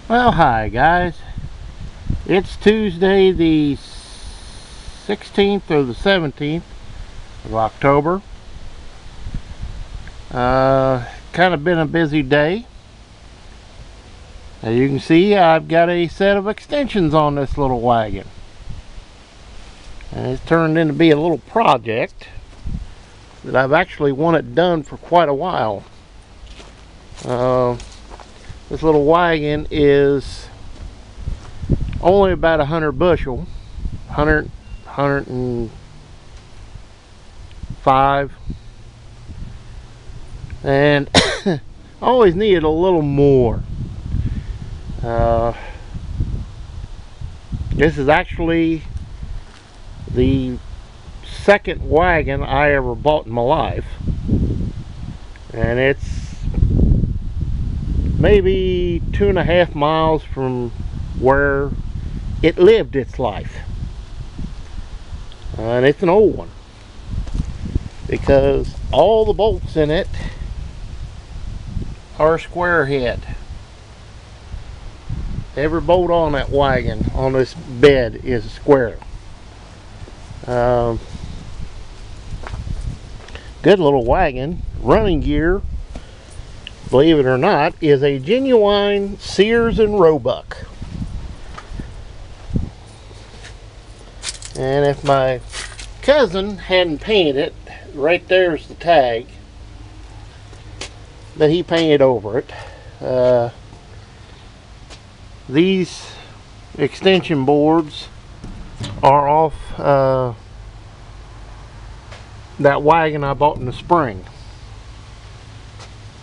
Well, hi guys. It's Tuesday the 16th or the 17th of October. Kind of been a busy day. As you can see, I've got a set of extensions on this little wagon. And it's turned into be a little project that I've actually wanted done for quite a while. This little wagon is only about 100 bushel, 105, and I always needed a little more. This is actually the second wagon I ever bought in my life, and it's maybe 2.5 miles from where it lived its life. And it's an old one because all the bolts in it are square head. Every bolt on that wagon on this bed is square. Good little wagon. Running gear, believe it or not, is a genuine Sears and Roebuck. And if my cousin hadn't painted it, right there's the tag that he painted over it. These extension boards are off that wagon I bought in the spring.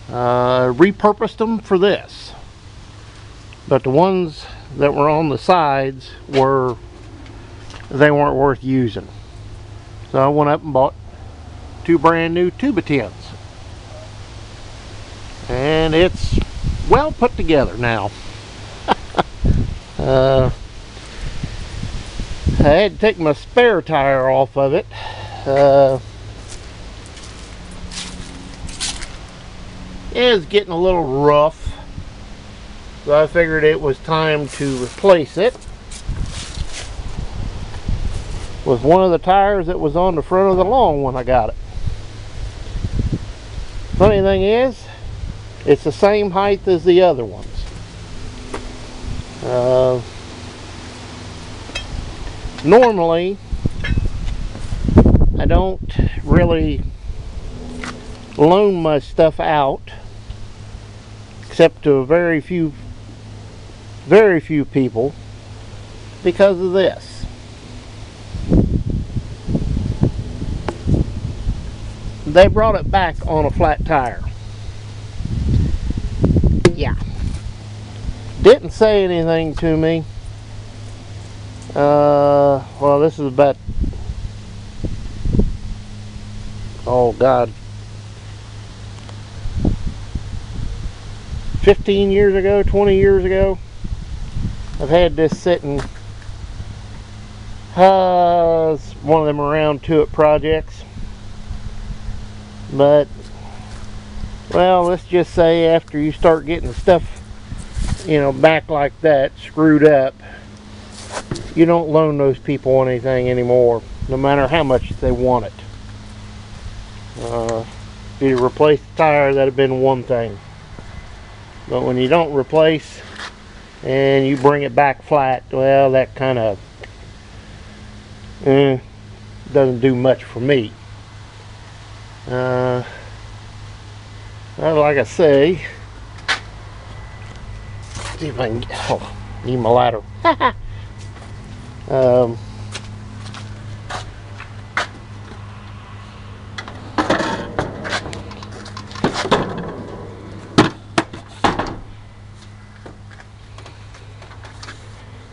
Repurposed them for this, but the ones that were on the sides weren't worth using, so I went up and bought 2 brand new Tuba-10s, and it's well put together now. I had to take my spare tire off of it. It's getting a little rough, so I figured it was time to replace it with one of the tires that was on the front of the long one I got it. Funny thing is, it's the same height as the other ones. Normally, I don't really loan my stuff out, except to very few people, because of this. They brought it back on a flat tire. Yeah. Didn't say anything to me. Well, this is about, oh God, 15 years ago, 20 years ago, I've had this sitting. It's one of them around to it projects. But, well, let's just say after you start getting the stuff, you know, back like that, screwed up, you don't loan those people anything anymore, no matter how much they want it. If you replace the tire, that'd have been one thing. But when you don't replace and you bring it back flat, well, that kind of doesn't do much for me. Well, like I say, see if I can get, oh, need my ladder.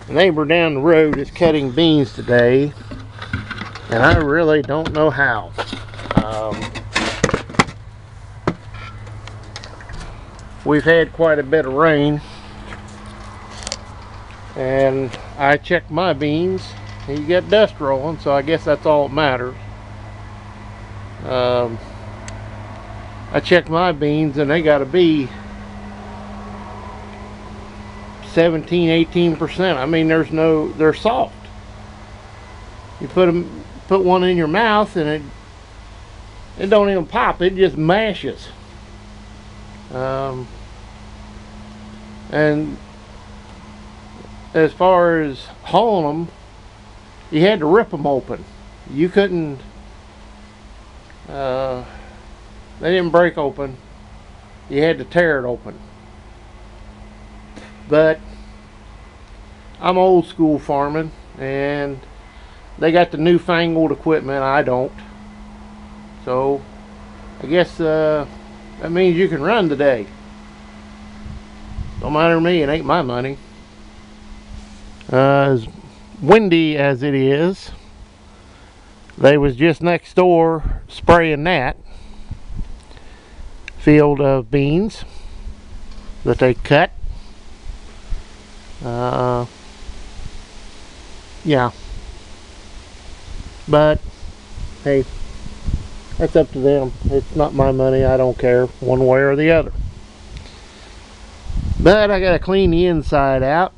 The neighbor down the road is cutting beans today, and I really don't know how. We've had quite a bit of rain, and I checked my beans. You got dust rolling, so I guess that's all that matters. I checked my beans, and they got to be 17-18%. I mean, they're soft. You put one in your mouth and it don't even pop, it just mashes. And as far as hauling them, you had to rip them open. You couldn't, they didn't break open. You had to tear it open. But I'm old school farming, and they got the newfangled equipment. I don't. So I guess that means you can run today. Don't matter to me, it ain't my money. As windy as it is, they was just next door spraying that field of beans that they cut. Yeah, but hey, that's up to them. It's not my money. I don't care one way or the other. But I gotta clean the inside out,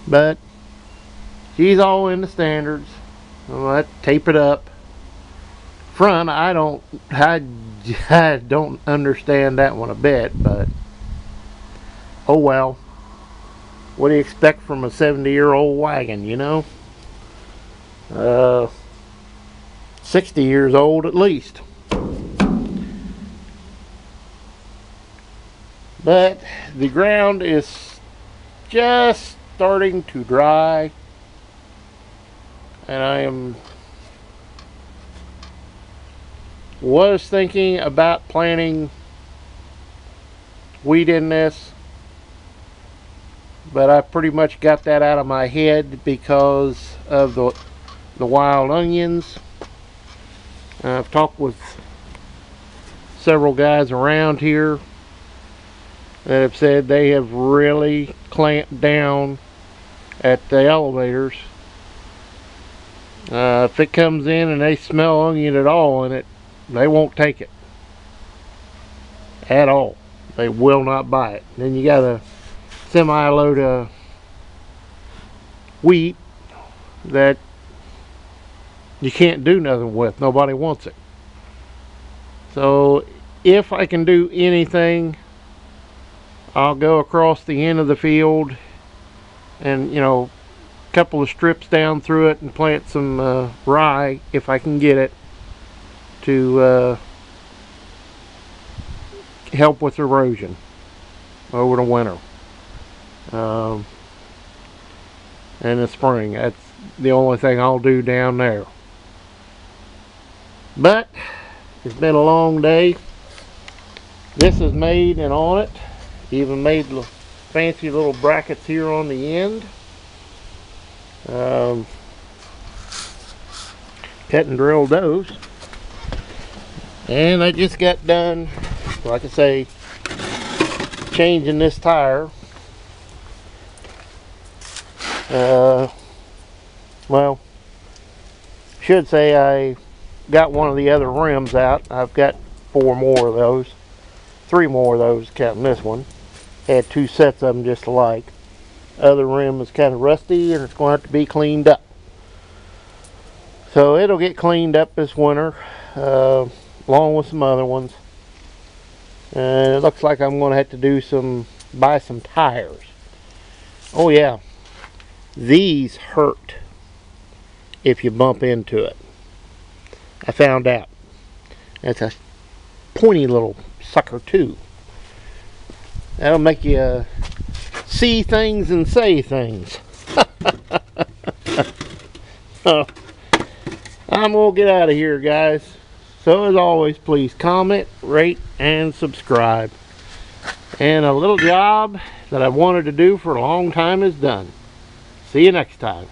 but she's all in the standards. I tape it up. Front, I don't understand that one a bit, but oh well. What do you expect from a 70-year-old wagon, you know? 60 years old at least. But the ground is just starting to dry, and I was thinking about planting wheat in this, but I pretty much got that out of my head because of the wild onions. I've talked with several guys around here that have said they have really clamped down at the elevators. If it comes in and they smell onion at all in it, they won't take it at all. They will not buy it. Then you got a semi-load of wheat that you can't do nothing with. Nobody wants it. So if I can do anything, I'll go across the end of the field and, you know, a couple of strips down through it and plant some rye if I can get it to help with erosion over the winter. And the spring, that's the only thing I'll do down there. But it's been a long day. This is made and on it. Even made fancy little brackets here on the end. Cut and drilled those. And I just got done, like I say, changing this tire. Well, should say I got one of the other rims out. I've got 4 more of those. 3 more of those, counting this one. Had 2 sets of them just alike. Other rim is kind of rusty and it's going to have to be cleaned up. So it'll get cleaned up this winter, along with some other ones. And it looks like I'm going to have to buy some tires. Oh yeah, these hurt if you bump into it. I found out. That's a pointy little sucker too. That'll make you see things and say things. So, I'm gonna get out of here, guys. So as always, please comment, rate, and subscribe. And a little job that I wanted to do for a long time is done. See you next time.